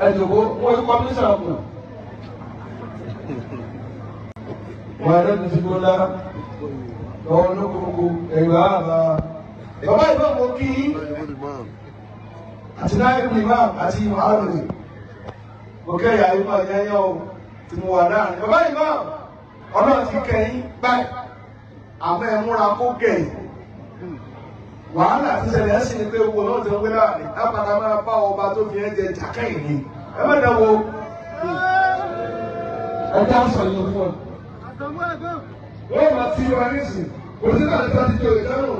ẹ̀jọ̀gbọ́ wọ́n yí kọ́mínísà kù. Wọ́n ẹ̀rọ ti gbó lára lọ́wọ́ lókòókò ẹ̀rọ àbá. Bàbá ìbọn mo kí àti náà ìbùn ìmáà àti ìmọ̀hálùmí. Mo kẹ́yà ìmọ̀ ẹ̀yẹ́ o tí mo wà láàrin. Bàbá ìmáà ọlọ́run ti kẹ́yìn báyìí. Àmọ́ ẹ múra kó kẹ́yìn. Wàhálà ti ṣẹlẹ̀ ẹ́ sì ni pé owó náà ti ń wé láàrin. Lápàdà máa bá ọba tó fi ẹ́ jẹ jàkẹ́yìn ni. Ẹ má dánwò. Ẹ dá sọ yìí fún ọ. Wọ́n máa ti wá nísìn. Òṣìṣẹ́ àti ìtàdí tó ìtẹ́nu.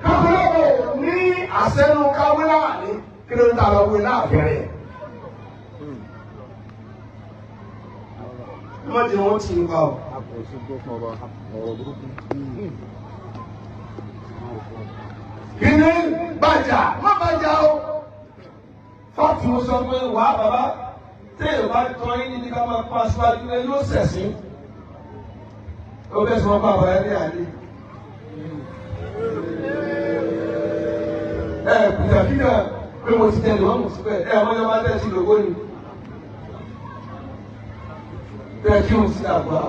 Kápẹ́lọ́pọ̀ ní àṣẹnu káwé láàrin. Kí ló ń ta lọ wé láàbẹ̀rẹ̀? Wọ́n ti wọ́n ti ń pa ọ́. Kìíní bàjá, má bàjá o. Fọ́ọ̀tù sọ pé wà á bàbá téèyàn bá tọ́ yín níbi ká máa pa aṣáájú ẹ yóò ṣẹ̀sín. Ó bẹ́ẹ̀ sọ bàbá ẹ ní àlè. Kùtàkìtà pé mo ti tẹ̀lé wọn mú síbẹ̀ ọmọ yẹn máa tẹ̀sí lógó ni. Bẹ́ẹ̀ kí òun sí àgbà.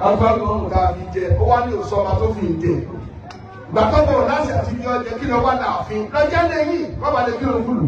Àgbàdo ọ̀hún tá a fi jẹ, ó wá ní òṣùwọ̀n tó fi ń jẹ. Ìgbà tó bọ̀ láti àtijọ́ jẹ kí lọ wá láàfin. Lọ́jọ́ lẹ́yìn, wọ́n bá lè kí ló ń kúlù.